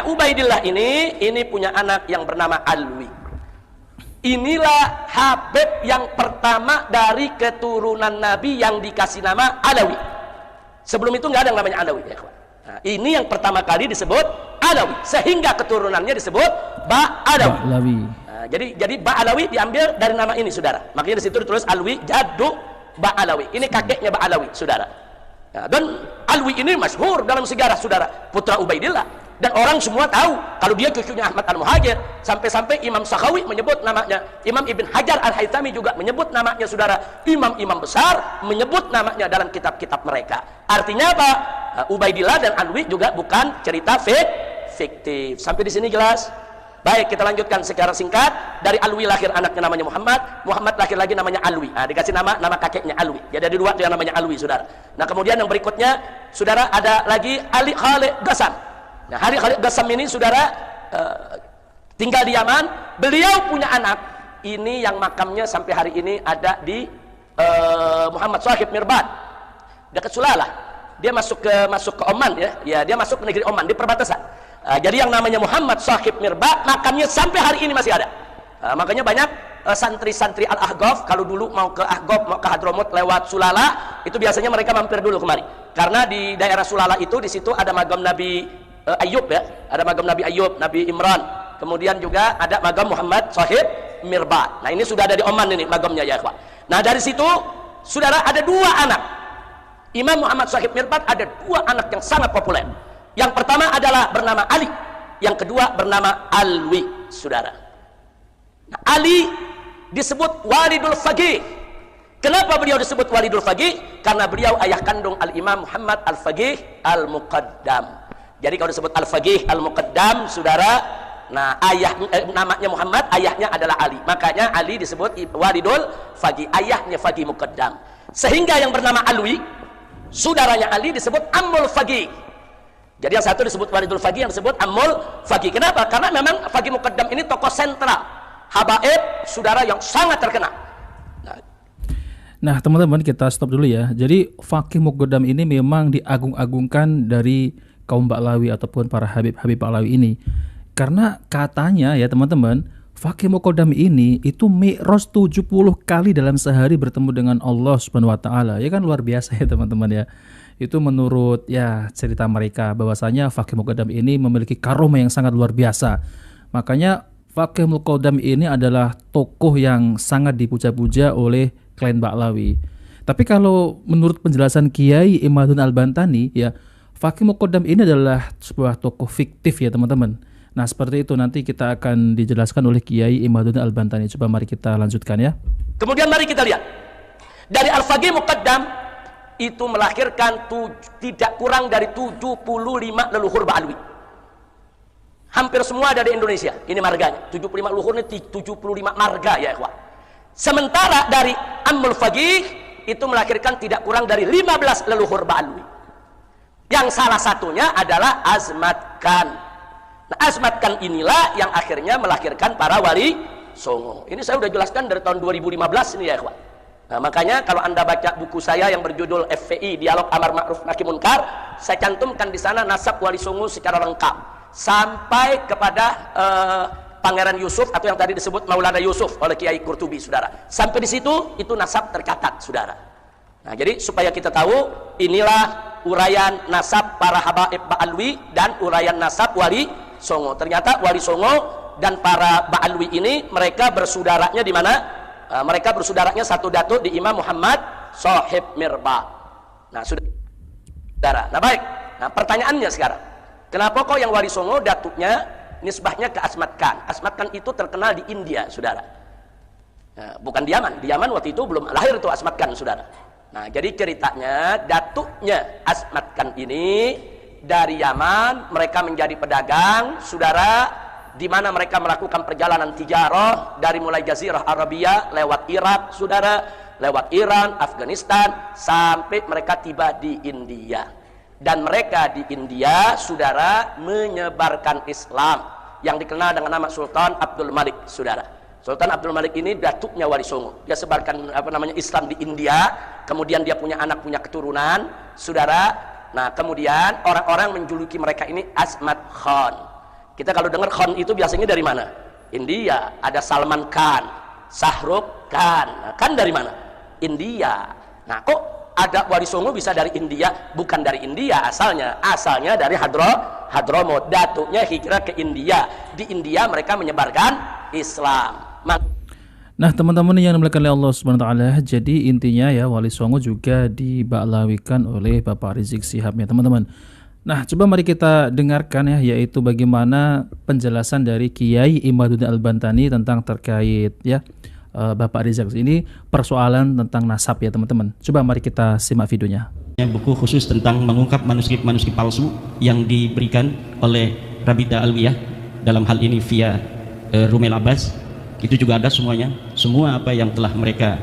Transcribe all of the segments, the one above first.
Nah Ubaidillah ini punya anak yang bernama Alwi. Inilah Habib yang pertama dari keturunan Nabi yang dikasih nama Alawi. Sebelum itu nggak ada yang namanya Alawi ya kawan. Nah, ini yang pertama kali disebut Alawi, sehingga keturunannya disebut Ba'alawi. Nah, jadi Ba'alawi diambil dari nama ini, saudara. Makanya di situ ditulis Alwi jaddu Ba'alawi. Ini kakeknya Ba'alawi, saudara. Nah, dan Alwi ini masyhur dalam sejarah, saudara, putra Ubaidillah. Dan orang semua tahu kalau dia cucunya Ahmad Al-Muhajir. Sampai-sampai Imam Sakhawi menyebut namanya, Imam Ibn Hajar Al-Haythami juga menyebut namanya, saudara. Imam-imam besar menyebut namanya dalam kitab-kitab mereka. Artinya apa? Ubaidillah dan Alwi juga bukan cerita fiktif. Sampai di sini jelas? Baik, kita lanjutkan secara singkat. Dari Alwi lahir anaknya namanya Muhammad. Muhammad lahir lagi namanya Alwi. Nah, dikasih nama kakeknya Alwi. Jadi ada dua yang namanya Alwi, saudara. Nah, kemudian yang berikutnya, saudara, ada lagi Ali Khalid Ghassan. Nah, Ali Khalid Ghassan ini, saudara, tinggal di Yaman. Beliau punya anak. Ini yang makamnya sampai hari ini ada di Muhammad Shahib Mirbad, dekat Sulalah. Dia masuk ke Oman ya. Ya, dia masuk ke negeri Oman di perbatasan. Jadi yang namanya Muhammad Shahib Mirbad, makamnya sampai hari ini masih ada. Makanya banyak santri-santri Al-Ahqaf kalau dulu mau ke Ahqaf, mau ke Hadramut lewat Sulalah, itu biasanya mereka mampir dulu kemari. Karena di daerah Sulalah itu, di situ ada magam Nabi Ayub ya, ada magam Nabi Ayub, Nabi Imran. Kemudian juga ada magam Muhammad Shahib Mirbad. Nah, ini sudah ada di Oman ini magamnya ya, ikhwan. Nah, dari situ saudara ada dua anak. Imam Muhammad Shahib Mirbad ada dua anak yang sangat populer. Yang pertama adalah bernama Ali, yang kedua bernama Alwi, saudara. Nah, Ali disebut Walidul Faqih. Kenapa beliau disebut Walidul Faqih? Karena beliau ayah kandung Al-Imam Muhammad Al-Faqih Al-Muqaddam. Jadi kalau disebut Al-Faqih Al-Muqaddam, saudara, nah namanya Muhammad, ayahnya adalah Ali. Makanya Ali disebut Walidul Faqih, ayahnya Faqih Muqaddam. Sehingga yang bernama Alwi, saudaranya Ali, disebut Ammul Faqih. Jadi yang satu disebut Walidul Faqih, yang disebut Ammul Faqih. Kenapa? Karena memang Faqih Muqaddam ini tokoh sentral, habaib, saudara, yang sangat terkenal. Nah, teman-teman, kita stop dulu ya. Jadi Faqih Muqaddam ini memang diagung-agungkan dari kaum Ba'alawi ataupun para habib-habib Ba'alawi ini. Karena katanya ya teman-teman, Faqih Muqaddam ini itu mi'raj 70 kali dalam sehari bertemu dengan Allah Subhanahu wa taala. Ya kan, luar biasa ya teman-teman ya. Itu menurut ya cerita mereka bahwasanya Faqih Muqaddam ini memiliki karomah yang sangat luar biasa. Makanya Faqih Muqaddam ini adalah tokoh yang sangat dipuja-puja oleh klien Ba'alawi. Tapi kalau menurut penjelasan Kiai Imaduddin Al-Bantani ya, Faqih Muqaddam ini adalah sebuah tokoh fiktif ya teman-teman. Nah, seperti itu nanti kita akan dijelaskan oleh Kiai Imaduddin Al-Bantani. Coba mari kita lanjutkan ya. Kemudian mari kita lihat. Dari Al-Faqih Muqaddam itu melahirkan tidak kurang dari 75 leluhur Ba'alawi. Hampir semua ada di Indonesia. Ini marganya. 75 leluhur ini 75 marga ya, ikhwan. Sementara dari Ammul Faqih itu melahirkan tidak kurang dari 15 leluhur Ba'alawi. Yang salah satunya adalah Azmat Khan. Nah, Azmat Khan inilah yang akhirnya melahirkan para wali songo. Ini saya sudah jelaskan dari tahun 2015 ini ya, ikhwan. Nah, makanya kalau Anda baca buku saya yang berjudul FPI, Dialog Amar Ma'ruf Nahi Munkar, saya cantumkan di sana nasab wali songo secara lengkap sampai kepada Pangeran Yusuf atau yang tadi disebut Maulana Yusuf oleh Kiai Qurtubi, saudara. Sampai di situ itu nasab tercatat, saudara. Nah, jadi supaya kita tahu inilah uraian nasab para habaib Ba'alwi dan uraian nasab wali songo. Ternyata wali songo dan para Ba'alwi ini mereka bersudaranya di mana? Mereka bersudaranya satu datuk di Imam Muhammad Shahib Mirbad. Nah, saudara. Nah, baik. Nah, pertanyaannya sekarang, kenapa kok yang wali songo datuknya nisbahnya ke Azmat Khan? Azmat Khan itu terkenal di India, saudara. Nah, bukan di Yaman. Di Yaman waktu itu belum lahir tuh Azmat Khan, saudara. Nah, jadi ceritanya datuknya Azmat Khan ini dari Yaman, mereka menjadi pedagang, saudara, di mana mereka melakukan perjalanan tijarah dari mulai Jazirah Arabia lewat Irak, saudara, lewat Iran, Afghanistan, sampai mereka tiba di India. Dan mereka di India, saudara, menyebarkan Islam yang dikenal dengan nama Sultan Abdul Malik, saudara. Sultan Abdul Malik ini datuknya wali songo. Dia sebarkan Islam di India, kemudian dia punya anak, punya keturunan, saudara. Nah, kemudian orang-orang menjuluki mereka ini Azmat Khan. Kita kalau dengar Khan itu biasanya dari mana? India. Ada Salman Khan, Shahrukh Khan. Nah, Khan dari mana? India. Nah, kok ada Wali Songo bisa dari India? Bukan dari India asalnya dari Hadramut. Datuknya hijrah ke India. Di India mereka menyebarkan Islam. Nah, teman-teman yang dimuliakan oleh Allah Subhanahu wa taala, jadi intinya ya Wali Songo juga diba'lawikan oleh Bapak Rizik Syihab ya, teman-teman. Nah, coba mari kita dengarkan ya, yaitu bagaimana penjelasan dari Kiai Imaduddin Al-Bantani tentang terkait ya Bapak Rizik ini, persoalan tentang nasab ya, teman-teman. Coba mari kita simak videonya. Buku khusus tentang mengungkap manuskrip-manuskrip palsu yang diberikan oleh Rabita Alwiyah, dalam hal ini via Rumel Abbas. Itu juga ada semuanya, semua apa yang telah mereka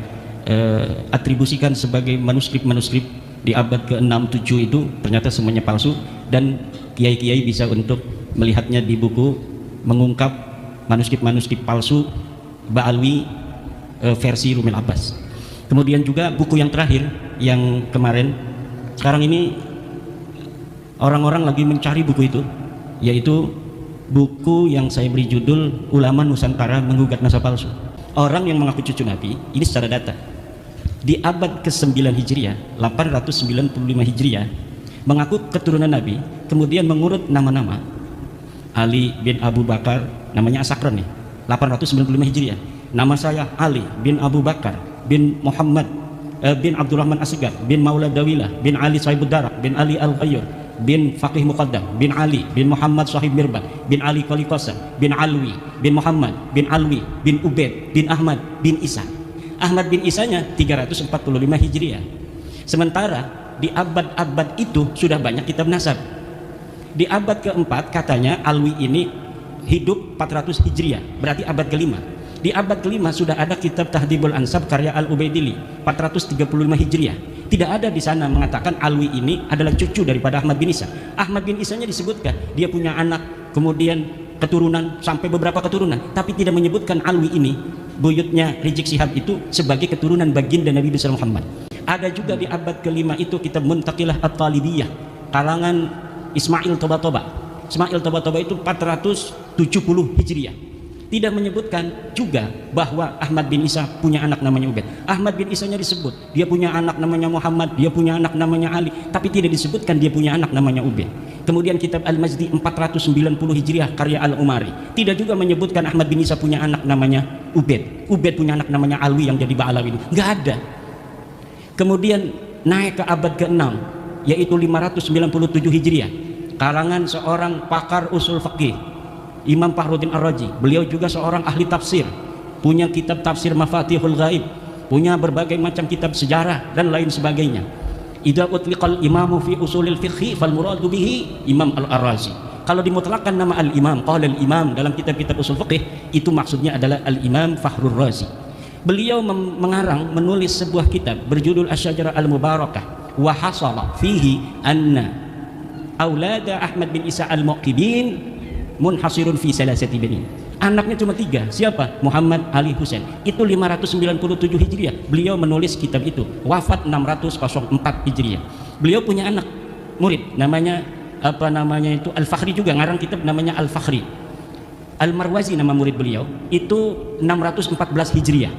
atribusikan sebagai manuskrip-manuskrip di abad ke-6, 7 itu ternyata semuanya palsu, dan kiai-kiai bisa untuk melihatnya di buku mengungkap manuskrip-manuskrip palsu Ba'alwi versi Rumel Abbas. Kemudian juga buku yang terakhir yang kemarin, sekarang ini orang-orang lagi mencari buku itu, yaitu buku yang saya beri judul Ulama Nusantara Menggugat Nasab Palsu. Orang yang mengaku cucu Nabi ini secara data di abad ke-9 Hijriah, 895 Hijriah, mengaku keturunan Nabi, kemudian mengurut nama-nama. Ali bin Abu Bakar, namanya Asakron nih, 895 Hijriah. Nama saya Ali bin Abu Bakar bin Muhammad bin Abdurrahman Asgar bin Maula Dawilah bin Ali Sahibud Darak bin Ali Al-Ghayyur bin Faqih Muqaddam bin Ali bin Muhammad Sahib Mirban bin Ali Qalikosa bin Alwi bin Muhammad bin Alwi bin Ubaid bin Ahmad bin Isa. Ahmad bin Isanya 345 Hijriah. Sementara di abad-abad itu sudah banyak kitab nasab. Di abad keempat katanya Alwi ini hidup 400 Hijriah, berarti abad kelima. Di abad kelima sudah ada kitab Tahdhibul Ansab karya Al-Ubaidili 435 Hijriah. Tidak ada di sana mengatakan Alwi ini adalah cucu daripada Ahmad bin Isa. Ahmad bin Isanya disebutkan dia punya anak, kemudian keturunan sampai beberapa keturunan, tapi tidak menyebutkan Alwi ini, buyutnya Rizik Syihab itu, sebagai keturunan baginda Nabi besar Muhammad. Ada juga di abad kelima itu kitab Muntaqilah At-Talibiyah kalangan Ismail Toba-Toba. Ismail Toba-Toba itu 470 Hijriah. Tidak menyebutkan juga bahwa Ahmad bin Isa punya anak namanya Ubaid. Ahmad bin Isanya disebut dia punya anak namanya Muhammad, dia punya anak namanya Ali, tapi tidak disebutkan dia punya anak namanya Ubaid. Kemudian kitab Al-Mazdi 490 Hijriah karya Al-Umari tidak juga menyebutkan Ahmad bin Isa punya anak namanya Ubaid. Ubaid punya anak namanya Alwi yang jadi Ba'alawi itu nggak ada. Kemudian naik ke abad ke-6 yaitu 597 Hijriah karangan seorang pakar usul fikih Imam Fakhruddin Ar-Razi. Beliau juga seorang ahli tafsir, punya kitab tafsir Mafatihul Ghaib, punya berbagai macam kitab sejarah dan lain sebagainya. Idza utliqal imamu fi usulil fiqhi fal muradu bihi Imam Al-Ar-Razi. Kalau dimutlakkan nama al-imam, qala al-imam dalam kitab-kitab usul fiqh, itu maksudnya adalah al-Imam Fakhrur Razi. Beliau mengarang, menulis sebuah kitab berjudul Asy-Syajarah Al-Mubarakah wa hasala fihi anna aulada Ahmad bin Isa al-Muqibin munhasirun fi salasati bani. Anaknya cuma 3. Siapa? Muhammad, Ali, Husain. Itu 597 Hijriah. Beliau menulis kitab itu. Wafat 604 Hijriah. Beliau punya anak murid namanya itu Al-Fakhri juga, ngarang kitab namanya Al-Fakhri. Al-Marwazi nama murid beliau. Itu 614 Hijriah.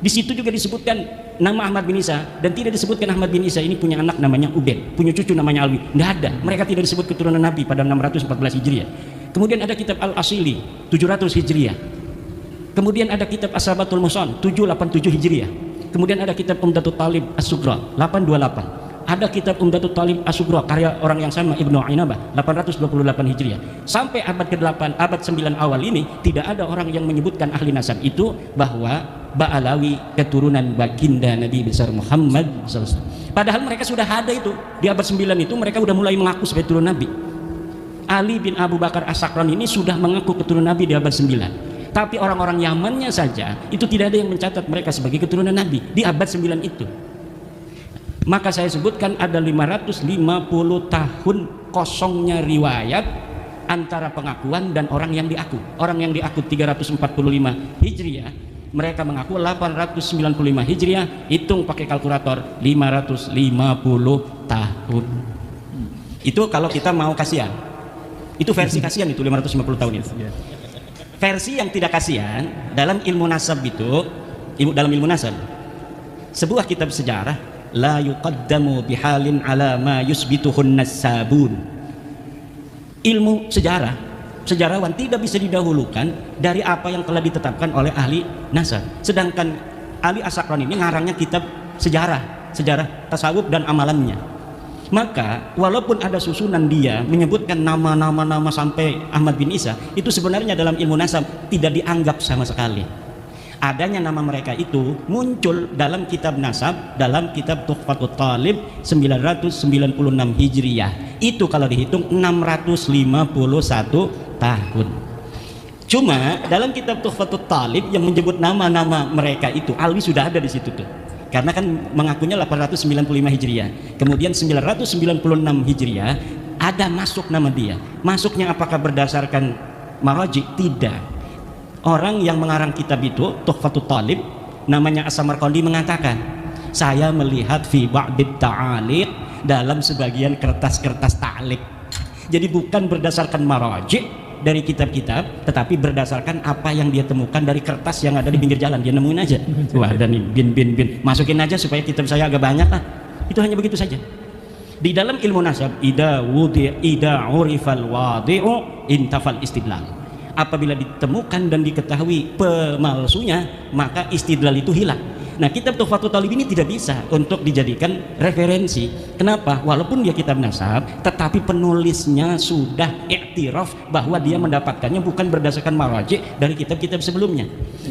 Di situ juga disebutkan nama Ahmad bin Isa, dan tidak disebutkan Ahmad bin Isa ini punya anak namanya Ubaid, punya cucu namanya Alwi. Nggak ada. Mereka tidak disebut keturunan Nabi pada 614 Hijriah. Kemudian ada kitab Al-Asili 700 Hijriah. Kemudian ada kitab As-Sabatul Musan 787 Hijriah. Kemudian ada kitab Umdatul Talib As-Sugra 828. Ada kitab Umdatul Talib As-Sugra karya orang yang sama Ibnu Ainabah 828 Hijriah. Sampai abad ke-8, abad 9 awal ini tidak ada orang yang menyebutkan ahli nasab itu bahwa Ba'alawi keturunan baginda Nabi besar Muhammad SAW. Padahal mereka sudah ada itu di abad 9 itu, mereka sudah mulai mengaku sebagai turun Nabi. Ali bin Abu Bakar As-Sakran ini sudah mengaku keturunan Nabi di abad 9. Tapi orang-orang Yamannya saja itu tidak ada yang mencatat mereka sebagai keturunan Nabi di abad 9 itu. Maka saya sebutkan ada 550 tahun kosongnya riwayat antara pengakuan dan orang yang diaku. Orang yang diaku 345 Hijriah, mereka mengaku 895 Hijriah, hitung pakai kalkulator 550 tahun. Itu kalau kita mau kasihan. Itu versi kasihan itu 550 tahun itu. Versi yang tidak kasihan dalam ilmu nasab itu, dalam ilmu nasab, sebuah kitab sejarah, la yuqaddamu bihalin ala ma yusbituhun nasabun. Ilmu sejarah, sejarawan tidak bisa didahulukan dari apa yang telah ditetapkan oleh ahli nasab. Sedangkan Ali As-Sakran ini ngarangnya kitab sejarah tasawuf dan amalannya. Maka walaupun ada susunan dia menyebutkan nama sampai Ahmad bin Isa, itu sebenarnya dalam ilmu nasab tidak dianggap sama sekali. Adanya nama mereka itu muncul dalam kitab nasab, dalam kitab Tuhfatut Talib 996 Hijriyah. Itu kalau dihitung 651 tahun. Cuma dalam kitab Tuhfatut Talib yang menyebut nama-nama mereka itu, Alwi sudah ada di situ tuh. Karena kan mengakunya 895 Hijriah, kemudian 996 Hijriah ada masuk nama dia. Masuknya apakah berdasarkan maraji? Tidak. Orang yang mengarang kitab itu Tuhfatut Talib namanya As-Samarqandi mengatakan, saya melihat fi ba'dit ta'aliq, dalam sebagian kertas-kertas ta'liq. Jadi bukan berdasarkan maraji dari kitab-kitab, tetapi berdasarkan apa yang dia temukan dari kertas yang ada di pinggir jalan, dia nemuin aja. Wah, dan bin masukin aja supaya kitab saya agak banyak lah. Itu hanya begitu saja. Di dalam ilmu nasab, ida urifal wadi'u intafal istidlal. Apabila ditemukan dan diketahui pemalsunya, maka istidlal itu hilang. Nah, kitab Tuhfatut Talib ini tidak bisa untuk dijadikan referensi. Kenapa? Walaupun dia kitab nasab, tetapi penulisnya sudah iktiraf bahwa dia mendapatkannya bukan berdasarkan maraji dari kitab-kitab sebelumnya.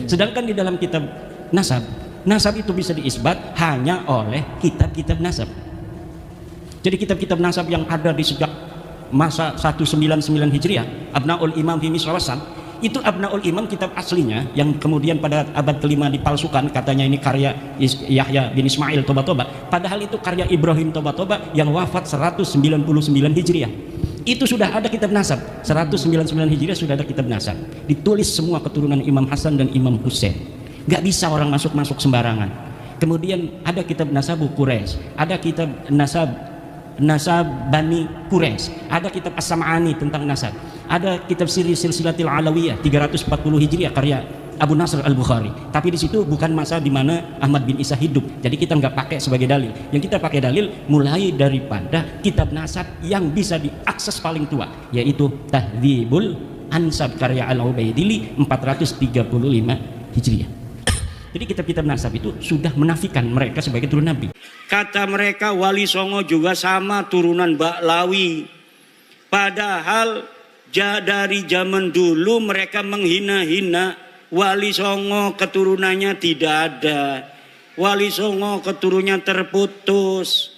Sedangkan di dalam kitab nasab itu bisa diisbat hanya oleh kitab-kitab nasab. Jadi kitab-kitab nasab yang ada di sejak masa 199 Hijriah, Abnaul Imam fi Misr Wasal, itu Abnaul Imam kitab aslinya yang kemudian pada abad kelima dipalsukan, katanya ini karya Yahya bin Ismail Toba-Toba, padahal itu karya Ibrahim Toba-Toba yang wafat 199 Hijriah. Itu sudah ada kitab nasab, 199 Hijriah sudah ada kitab nasab, ditulis semua keturunan Imam Hasan dan Imam Husain. Gak bisa orang masuk sembarangan. Kemudian ada kitab nasab Quraisy, ada kitab nasab Bani Quraisy, ada kitab As-Sam'ani tentang nasab, ada kitab Silsilatil Alawiyah 340 Hijriah karya Abu Nasr Al-Bukhari. Tapi di situ bukan masa di mana Ahmad bin Isa hidup, jadi kita nggak pakai sebagai dalil. Yang kita pakai dalil mulai daripada kitab nasab yang bisa diakses paling tua, yaitu Tahdzibul Ansab karya Al-Ubaidili 435 Hijriah. Jadi kitab-kitab nasab itu sudah menafikan mereka sebagai turun Nabi. Kata mereka Wali Songo juga sama turunan Baklawi. Padahal dari zaman dulu mereka menghina-hina Wali Songo, keturunannya tidak ada. Wali Songo keturunannya terputus.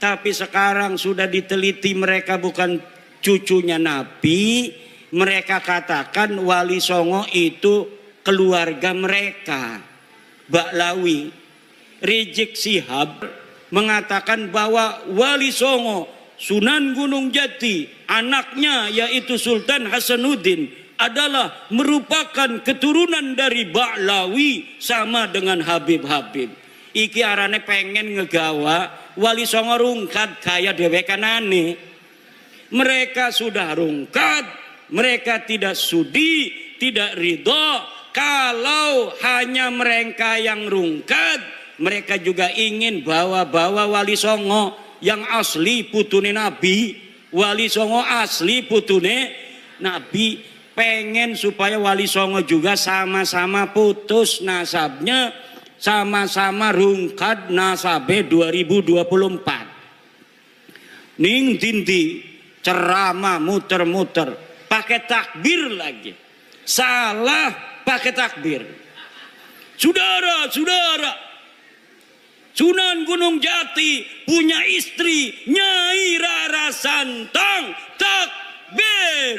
Tapi sekarang sudah diteliti mereka bukan cucunya Nabi. Mereka katakan Wali Songo itu keluarga mereka, Baklawi. Rizik Sihab mengatakan bahwa Wali Songo Sunan Gunung Jati, anaknya yaitu Sultan Hasanuddin, adalah merupakan keturunan dari Baklawi sama dengan Habib-Habib. Iki arane pengen ngegawa Wali Songo rungkat kaya dewekanane. Mereka sudah rungkat, mereka tidak sudi, tidak ridho. Kalau hanya mereka yang rungkat, mereka juga ingin bawa-bawa Wali Songo yang asli putune Nabi. Wali Songo asli putune Nabi. Pengen supaya Wali Songo juga sama-sama putus nasabnya, sama-sama rungkat nasabe 2024. Ning dindi ceramah muter-muter pakai takbir lagi. Salah pakai takbir. Saudara-saudara, Sunan Gunung Jati punya istri Nyai Rara Santang, takbir.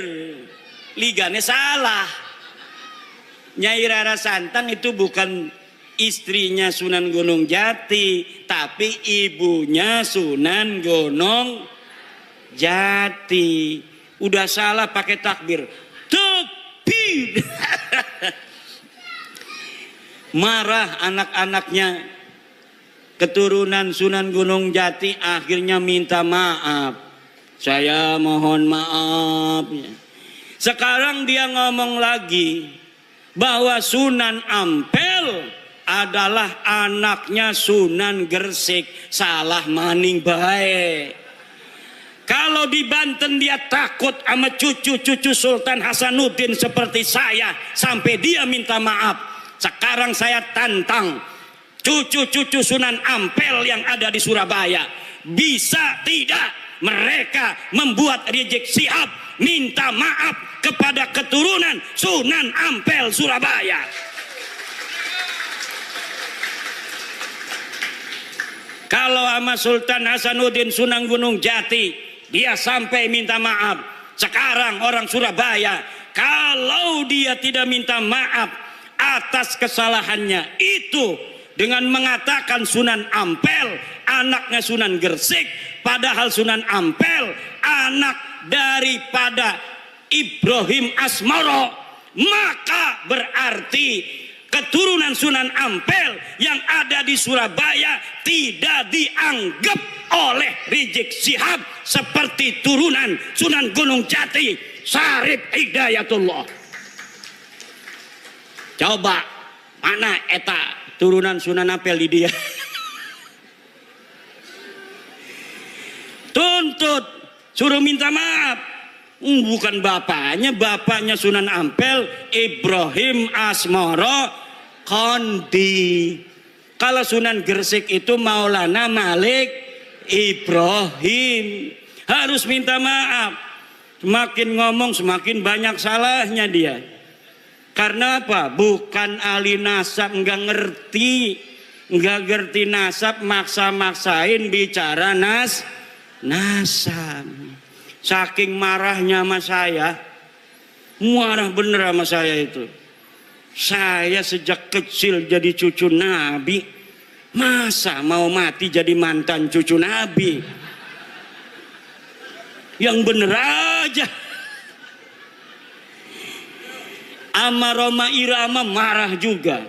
Ligane salah. Nyai Rara Santang itu bukan istrinya Sunan Gunung Jati, tapi ibunya Sunan Gunung Jati. Udah salah pakai takbir. Takbir. Marah anak-anaknya keturunan Sunan Gunung Jati, akhirnya minta maaf. Saya mohon maaf. Sekarang dia ngomong lagi bahwa Sunan Ampel adalah anaknya Sunan Gresik. Salah maning baik. Kalau di Banten dia takut sama cucu-cucu Sultan Hasanuddin seperti saya sampai dia minta maaf. Sekarang saya tantang cucu-cucu Sunan Ampel yang ada di Surabaya, bisa tidak mereka membuat Rizik Syihab minta maaf kepada keturunan Sunan Ampel Surabaya? Kalau sama Sultan Hasanuddin Sunan Gunung Jati dia sampai minta maaf, sekarang orang Surabaya kalau dia tidak minta maaf atas kesalahannya itu dengan mengatakan Sunan Ampel anaknya Sunan Gresik, padahal Sunan Ampel anak daripada Ibrahim Asmoro, maka berarti keturunan Sunan Ampel yang ada di Surabaya tidak dianggap oleh Rizik Syihab seperti turunan Sunan Gunung Jati Syarif Hidayatullah. Coba mana eta turunan Sunan Ampel di dia? Tuntut, suruh minta maaf. Bukan bapaknya Sunan Ampel Ibrahim Asmoro Kondi. Kalau Sunan Gresik itu Maulana Malik Ibrahim. Harus minta maaf. Semakin ngomong semakin banyak salahnya dia. Karena apa? Bukan ahli nasab, nggak ngerti nasab, maksa-maksain bicara nasab. Saking marahnya sama saya, marah bener sama saya itu. Saya sejak kecil jadi cucu Nabi, masa mau mati jadi mantan cucu Nabi? Yang bener aja. Ama Roma Irama marah juga.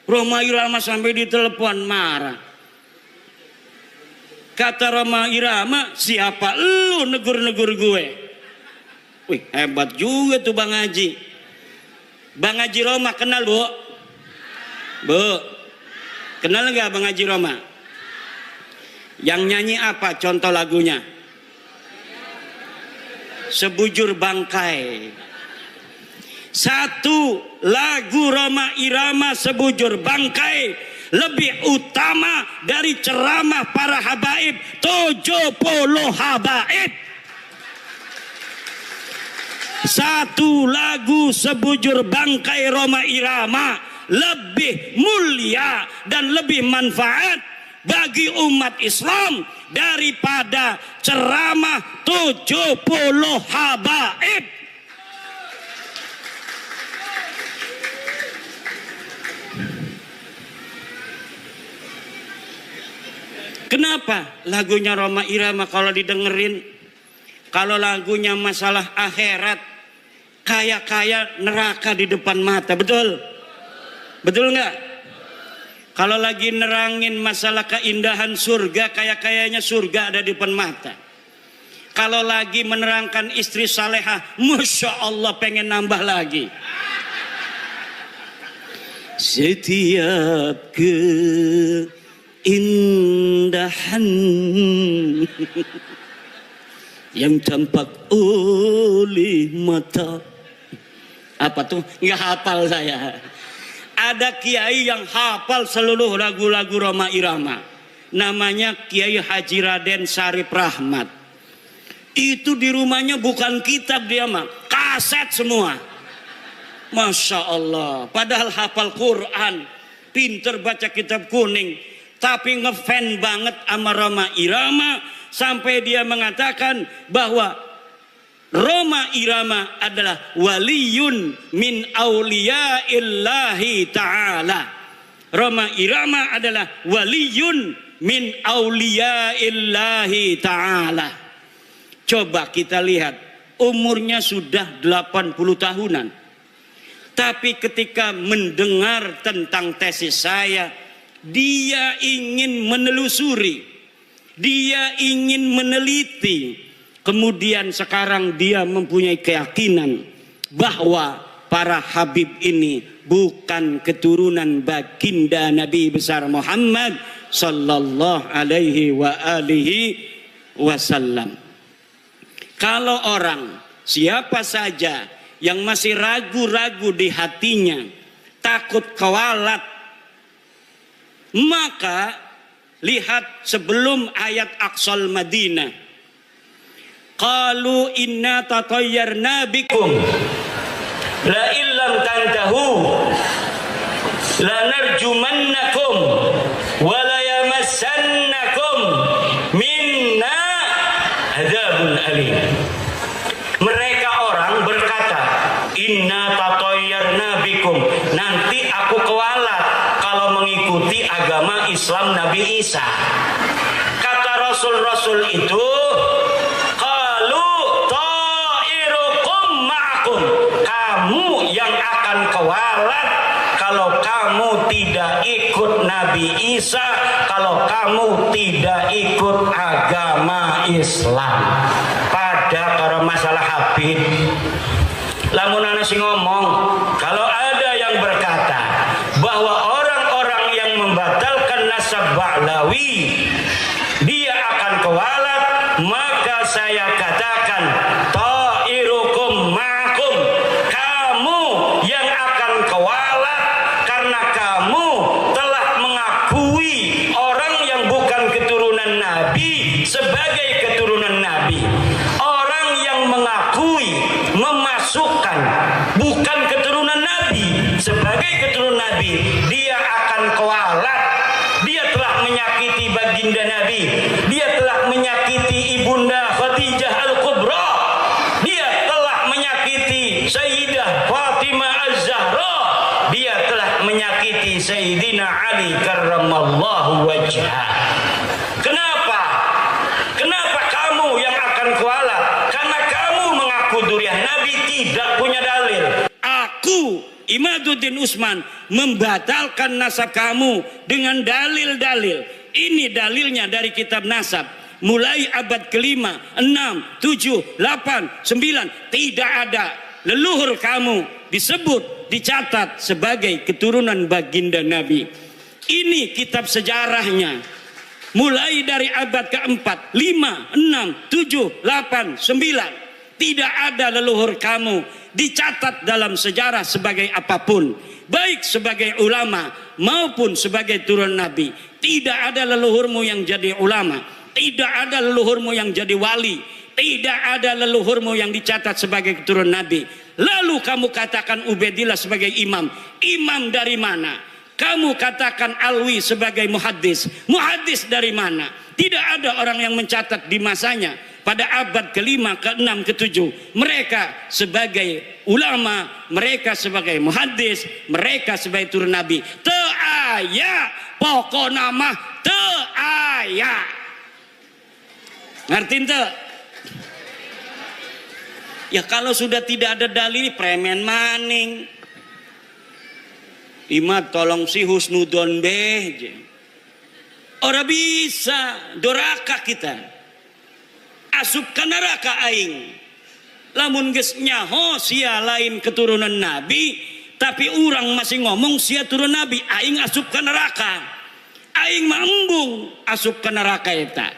Roma Irama sampai ditelepon marah. Kata Roma Irama, siapa lu negur-negur gue? Wih, hebat juga tuh Bang Haji. Bang Haji Roma kenal, Bu? Bu, kenal nggak Bang Haji Roma? Yang nyanyi apa contoh lagunya? Sebujur Bangkai. Satu lagu Roma Irama Sebujur Bangkai lebih utama dari ceramah para habaib 70 habaib. Satu lagu Sebujur Bangkai Roma Irama lebih mulia dan lebih manfaat bagi umat Islam daripada ceramah 70 habaib. Kenapa lagunya Roma Irama kalau didengerin, kalau lagunya masalah akhirat, kayak neraka di depan mata, betul? Betul nggak? Kalau lagi nerangin masalah keindahan surga, kayaknya surga ada di depan mata. Kalau lagi menerangkan istri salehah, Masya Allah pengen nambah lagi. Setiap keindahan yang tampak oleh mata. Apa tuh? Nggak hafal saya. Ada kiai yang hafal seluruh lagu-lagu Roma Irama. Namanya Kiai Haji Raden Syarif Rahmat. Itu di rumahnya bukan kitab dia mah, kaset semua. Masya Allah. Padahal hafal Quran, pinter baca kitab kuning, tapi ngefan banget sama Roma Irama sampai dia mengatakan bahwa Roma Irama adalah waliyun min auliyaillahi ta'ala. Roma Irama adalah waliyun min auliyaillahi ta'ala. Coba kita lihat, umurnya sudah 80 tahunan. Tapi ketika mendengar tentang tesis saya, dia ingin menelusuri, dia ingin meneliti Kemudian sekarang dia mempunyai keyakinan bahwa para habib ini bukan keturunan baginda Nabi besar Muhammad sallallahu alaihi wa alihi wasallam. Kalau orang siapa saja yang masih ragu-ragu di hatinya, takut kewalat, maka lihat sebelum ayat Aqsal Madinah. Qalu inna tatayyarna bikum la illam tantahu la narjumannakum wa la yamassannakum minna adzabun alim. Mereka orang berkata, inna tatayyarna bikum, nanti aku kewalat kalau mengikuti agama Islam Nabi Isa. Kata Rasul-Rasul itu, kamu yang akan kewalat kalau kamu tidak ikut Nabi Isa, kalau kamu tidak ikut agama Islam. Pada kalau masalah habib, lamun ana sing ngomong, kalau ada yang berkata bahwa orang-orang yang membatalkan nasab Ba'lawi dia akan kewalat, maka saya katakan ta'irukum ma'akum, kamu yang akan kewalat karena kamu telah mengakui orang yang bukan keturunan Nabi sebagai keturunan Nabi. Orang yang mengakui memasukkan bukan keturunan Nabi sebagai keturunan Nabi, dia akan kewalat. Dia telah menyakiti baginda Nabi, dia telah menyakiti ibunda Khadijah Al-Kubra, dia telah menyakiti Sayyidah Fatimah Az-Zahra, dia telah menyakiti Sayyidina Ali karramallahu wajhah. Kenapa? Kenapa kamu yang akan kualat? Karena kamu mengaku durian Nabi, tidak punya dalil. Aku Imaduddin Usman membatalkan nasab kamu dengan dalil-dalil. Ini dalilnya dari kitab nasab. Mulai abad kelima, 6, 7, 8, 9. Tidak ada leluhur kamu disebut, dicatat sebagai keturunan baginda Nabi. Ini kitab sejarahnya. Mulai dari abad keempat, 5, 6, 7, 8, 9. Tidak ada leluhur kamu dicatat dalam sejarah sebagai apapun, baik sebagai ulama maupun sebagai turun Nabi. Tidak ada leluhurmu yang jadi ulama, tidak ada leluhurmu yang jadi wali, tidak ada leluhurmu yang dicatat sebagai keturunan Nabi. Lalu kamu katakan Ubaidillah sebagai imam. Imam dari mana? Kamu katakan Alwi sebagai muhaddis. Muhaddis dari mana? Tidak ada orang yang mencatat di masanya pada abad kelima, keenam, ketujuh. Mereka sebagai ulama, mereka sebagai muhaddis, mereka sebagai turun Nabi. Teu aya pokok nama teu aya. Ngerti teu? Ya kalau sudah tidak ada dalil, premen maning. Imad tolong si husnudon beh. Ora bisa doraka kita. Asup ka neraka aing. Lamun geus nyaho sia lain keturunan Nabi, tapi urang masih ngomong sia turun Nabi, aing asup ka neraka. Aing mah embung asup ka neraka eta.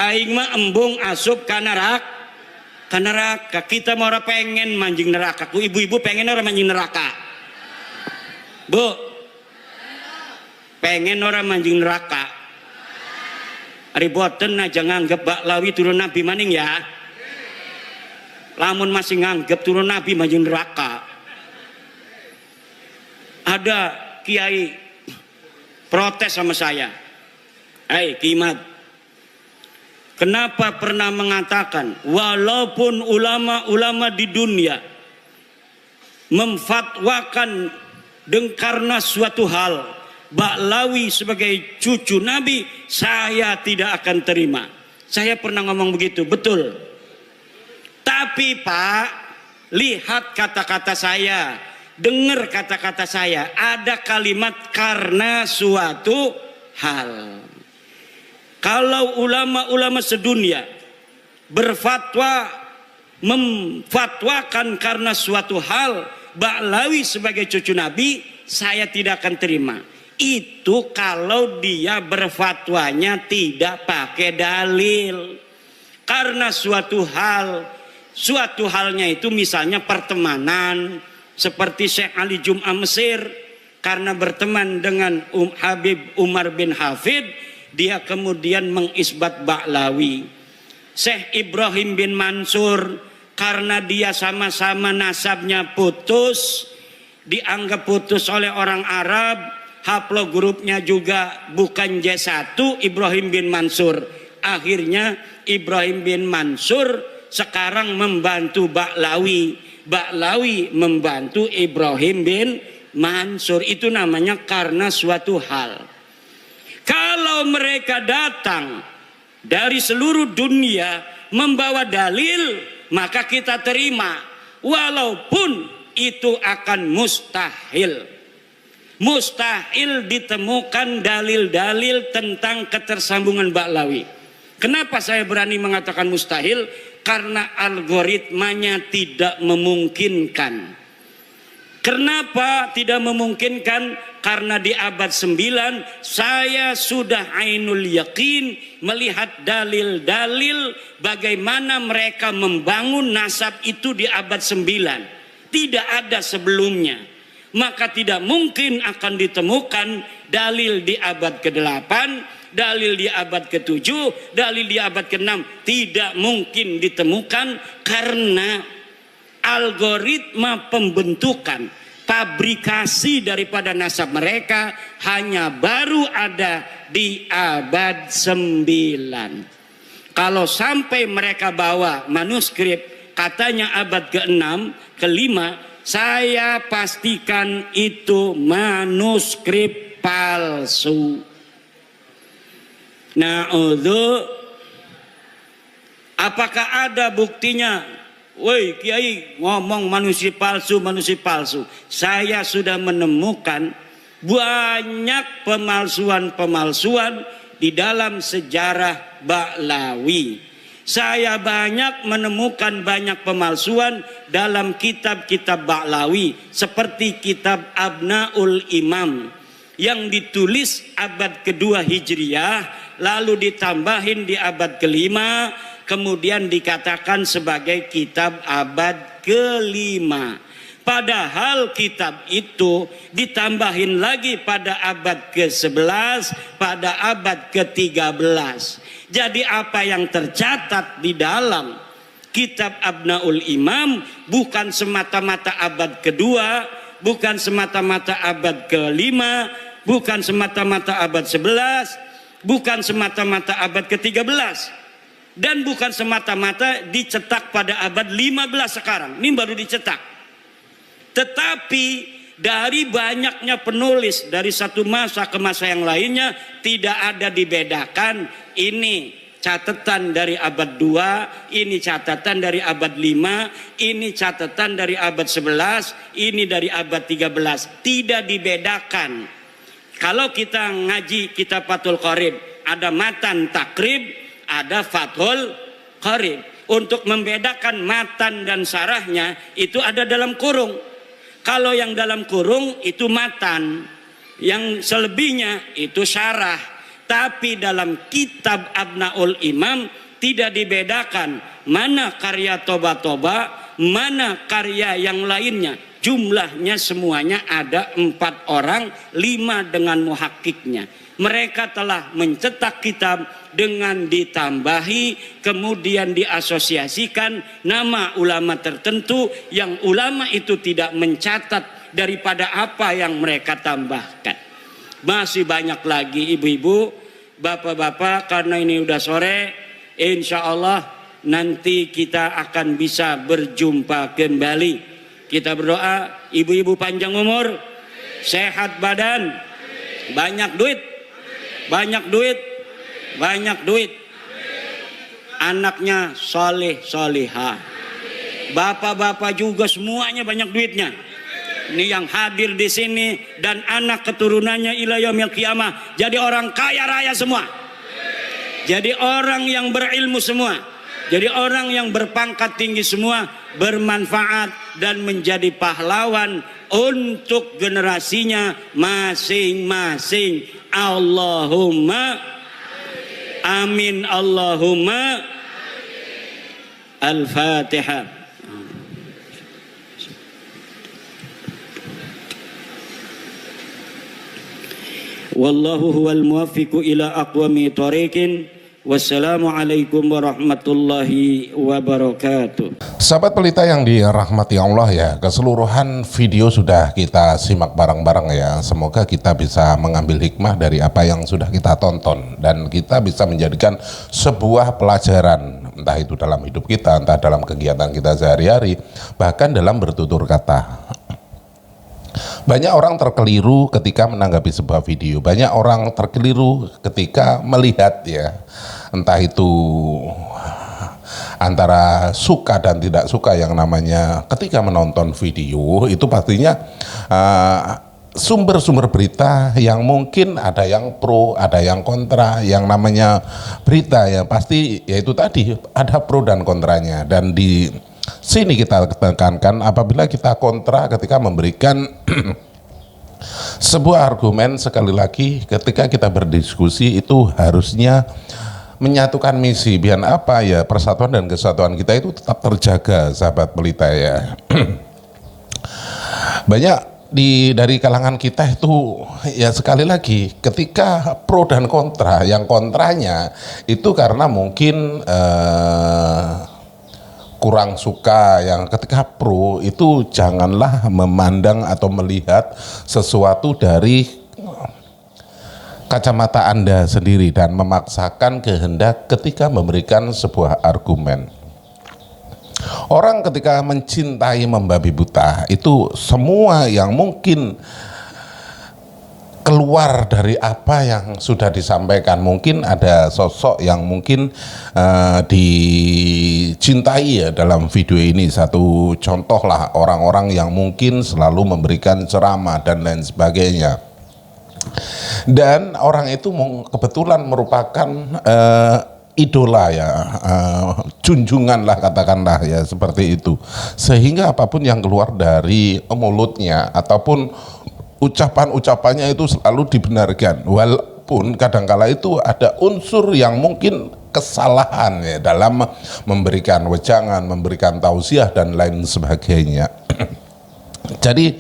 Aing mah embung asup ka neraka. Kita mau ora pengen manjing neraka. Ku ibu-ibu pengen ora manjing neraka? Bu, pengen orang manjing neraka. Ari boten aja nganggep Ba'lawi turun Nabi maning ya. Lamun masih nganggep turun Nabi manjing neraka. Ada kiai protes sama saya. Hei Kimat, kenapa pernah mengatakan walaupun ulama-ulama di dunia memfatwakan karena suatu hal Ba'lawi sebagai cucu Nabi, saya tidak akan terima. Saya pernah ngomong begitu, betul. Tapi Pak, lihat kata-kata saya, dengar kata-kata saya. Ada kalimat karena suatu hal. Kalau ulama-ulama sedunia berfatwa memfatwakan karena suatu hal Ba'lawi sebagai cucu Nabi, saya tidak akan terima. Itu kalau dia berfatwanya tidak pakai dalil. Karena suatu halnya itu misalnya pertemanan, seperti Syekh Ali Jum'ah Mesir, karena berteman dengan Habib Umar bin Hafid, dia kemudian mengisbat Ba'lawi. Syekh Ibrahim bin Mansur, karena dia sama-sama nasabnya putus, dianggap putus oleh orang Arab, haplogrupnya juga bukan J1, Ibrahim bin Mansur. Akhirnya Ibrahim bin Mansur sekarang membantu Ba'lawi, Ba'lawi membantu Ibrahim bin Mansur. Itu namanya karena suatu hal. Kalau mereka datang dari seluruh dunia membawa dalil, maka kita terima, walaupun itu akan mustahil. Mustahil ditemukan dalil-dalil tentang ketersambungan Ba'lawi. Kenapa saya berani mengatakan mustahil? Karena algoritmanya tidak memungkinkan. Kenapa tidak memungkinkan? Karena di abad 9 saya sudah ainul yakin melihat dalil-dalil bagaimana mereka membangun nasab itu di abad 9. Tidak ada sebelumnya. Maka tidak mungkin akan ditemukan dalil di abad ke-8, dalil di abad ke-7, dalil di abad ke-6. Tidak mungkin ditemukan karena algoritma pembentukan, fabrikasi daripada nasab mereka hanya baru ada di abad 9. Kalau sampai mereka bawa manuskrip katanya abad ke-6, ke-5, saya pastikan itu manuskrip palsu. Apakah ada buktinya? Woi Kiai ngomong manuskrip palsu, manuskrip palsu. Saya sudah menemukan banyak pemalsuan-pemalsuan di dalam sejarah Ba'lawi. Saya banyak menemukan banyak pemalsuan dalam kitab-kitab Ba'lawi, seperti kitab Abnaul Imam yang ditulis abad kedua Hijriyah, lalu ditambahin di abad ke-5, kemudian dikatakan sebagai kitab abad ke-5. Padahal kitab itu ditambahin lagi pada abad ke-11, pada abad ke-13. Jadi apa yang tercatat di dalam kitab Abnaul Imam bukan semata-mata abad kedua, bukan semata-mata abad ke-5, bukan semata-mata abad 11, bukan semata-mata abad ke-13. Dan bukan semata-mata dicetak pada abad 15 sekarang. Ini baru dicetak. Tetapi dari banyaknya penulis dari satu masa ke masa yang lainnya tidak ada dibedakan. Ini catatan dari abad 2, ini catatan dari abad 5, ini catatan dari abad 11, ini dari abad 13. Tidak dibedakan. Kalau kita ngaji kitab Fathul Qorib, ada matan takrib, ada Fathul Qorib. Untuk membedakan matan dan sarahnya itu ada dalam kurung. Kalau yang dalam kurung itu matan, yang selebihnya itu syarah. Tapi dalam kitab Abnaul Imam tidak dibedakan mana karya Toba-Toba, mana karya yang lainnya. Jumlahnya semuanya ada 4 orang, 5 dengan muhakkiknya. Mereka telah mencetak kitab dengan ditambahi, kemudian diasosiasikan nama ulama tertentu yang ulama itu tidak mencatat daripada apa yang mereka tambahkan. Masih banyak lagi ibu-ibu, bapak-bapak, karena ini udah sore, insya Allah nanti kita akan bisa berjumpa kembali. Kita berdoa, ibu-ibu panjang umur, sehat badan, banyak duit, banyak duit, banyak duit, anaknya soleh solihah, bapak-bapak juga semuanya banyak duitnya. Ini yang hadir di sini dan anak keturunannya ila yaumil qiyamah jadi orang kaya raya semua, jadi orang yang berilmu semua, Jadi orang yang berpangkat tinggi semua bermanfaat dan menjadi pahlawan untuk generasinya masing-masing. Allahumma amin, Allahumma. Al-Fatihah. Wallahu huwal muwaffiqu ila aqwami thoriqin. Wassalamualaikum warahmatullahi wabarakatuh. Sahabat Pelita yang dirahmati Allah ya, keseluruhan video sudah kita simak bareng-bareng ya. Semoga kita bisa mengambil hikmah dari apa yang sudah kita tonton dan kita bisa menjadikan sebuah pelajaran, entah itu dalam hidup kita, entah dalam kegiatan kita sehari-hari, bahkan dalam bertutur kata. Banyak orang terkeliru ketika menanggapi sebuah video. Banyak orang terkeliru ketika melihat ya, entah itu antara suka dan tidak suka yang namanya ketika menonton video itu pastinya sumber-sumber berita yang mungkin ada yang pro, ada yang kontra. Yang namanya berita ya pasti yaitu tadi ada pro dan kontranya, dan di sini kita tekankan apabila kita kontra ketika memberikan sebuah argumen, sekali lagi ketika kita berdiskusi itu harusnya menyatukan misi, biar apa ya, persatuan dan kesatuan kita itu tetap terjaga, sahabat Pelita ya. Banyak dari kalangan kita itu ya, sekali lagi ketika pro dan kontra, yang kontranya itu karena mungkin kurang suka, yang ketika pro itu janganlah memandang atau melihat sesuatu dari kacamata Anda sendiri dan memaksakan kehendak ketika memberikan sebuah argumen. Orang ketika mencintai membabi buta itu semua yang mungkin keluar dari apa yang sudah disampaikan. Mungkin ada sosok yang mungkin dicintai ya dalam video ini. Satu contoh lah, orang-orang yang mungkin selalu memberikan ceramah dan lain sebagainya. Dan orang itu kebetulan merupakan idola ya, junjungan lah katakanlah ya, seperti itu. Sehingga apapun yang keluar dari mulutnya ataupun ucapan-ucapannya itu selalu dibenarkan, walaupun kadangkala itu ada unsur yang mungkin kesalahan ya dalam memberikan wejangan, memberikan tausiah dan lain sebagainya. Jadi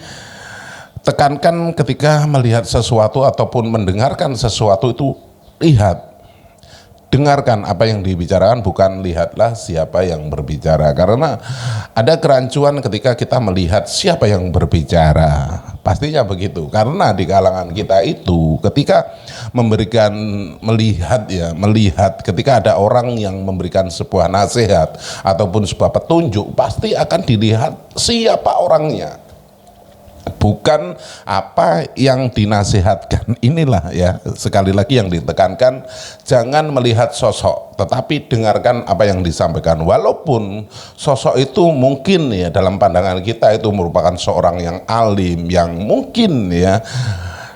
tekankan ketika melihat sesuatu ataupun mendengarkan sesuatu itu, lihat, dengarkan apa yang dibicarakan, bukan lihatlah siapa yang berbicara. Karena ada kerancuan ketika kita melihat siapa yang berbicara, pastinya begitu. Karena di kalangan kita itu ketika melihat ketika ada orang yang memberikan sebuah nasihat ataupun sebuah petunjuk, pasti akan dilihat siapa orangnya, bukan apa yang dinasihatkan. Inilah ya, sekali lagi yang ditekankan, jangan melihat sosok, tetapi dengarkan apa yang disampaikan. Walaupun sosok itu mungkin ya dalam pandangan kita itu merupakan seorang yang alim, yang mungkin ya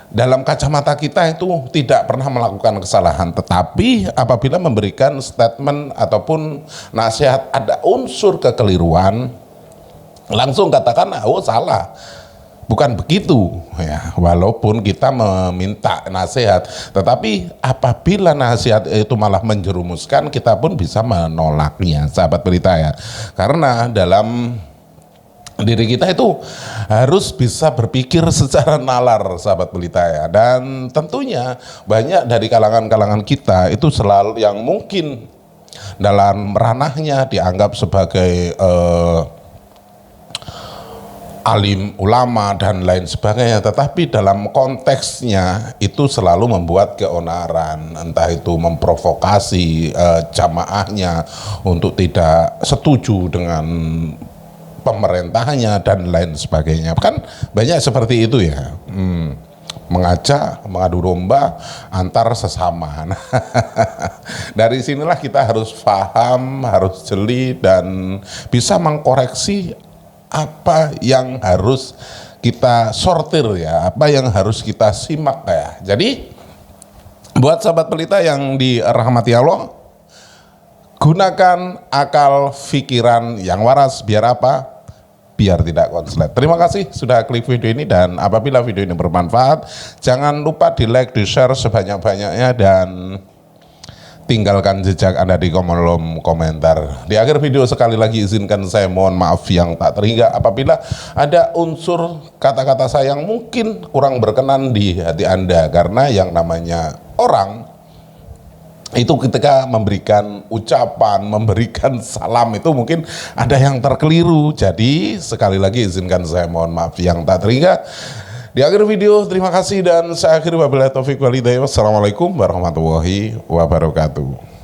dalam kacamata kita itu tidak pernah melakukan kesalahan, tetapi apabila memberikan statement ataupun nasihat ada unsur kekeliruan, langsung katakan oh salah. Bukan begitu ya, walaupun kita meminta nasihat, tetapi apabila nasihat itu malah menjerumuskan, kita pun bisa menolaknya, sahabat Pelita ya. Karena dalam diri kita itu harus bisa berpikir secara nalar, sahabat Pelita ya. Dan tentunya banyak dari kalangan-kalangan kita itu selalu yang mungkin dalam ranahnya dianggap sebagai alim, ulama dan lain sebagainya, tetapi dalam konteksnya itu selalu membuat keonaran, entah itu memprovokasi jamaahnya untuk tidak setuju dengan pemerintahnya dan lain sebagainya. Kan banyak seperti itu ya, mengadu domba antar sesama. Dari sinilah kita harus paham, harus jeli dan bisa mengkoreksi apa yang harus kita sortir ya, apa yang harus kita simak ya. Jadi buat sahabat Pelita yang dirahmati Allah, gunakan akal pikiran yang waras. Biar apa? Biar tidak konslet. Terima kasih sudah klik video ini, dan apabila video ini bermanfaat, jangan lupa di like, di share sebanyak-banyaknya, dan tinggalkan jejak Anda di kolom komentar. Di akhir video sekali lagi izinkan saya mohon maaf yang tak terhingga apabila ada unsur kata-kata saya yang mungkin kurang berkenan di hati Anda, karena yang namanya orang itu ketika memberikan ucapan, memberikan salam itu mungkin ada yang terkeliru. Jadi sekali lagi izinkan saya mohon maaf yang tak terhingga. Di akhir video terima kasih, dan saya akhiri wabillahi taufiq wal hidayah. Wassalamualaikum warahmatullahi wabarakatuh.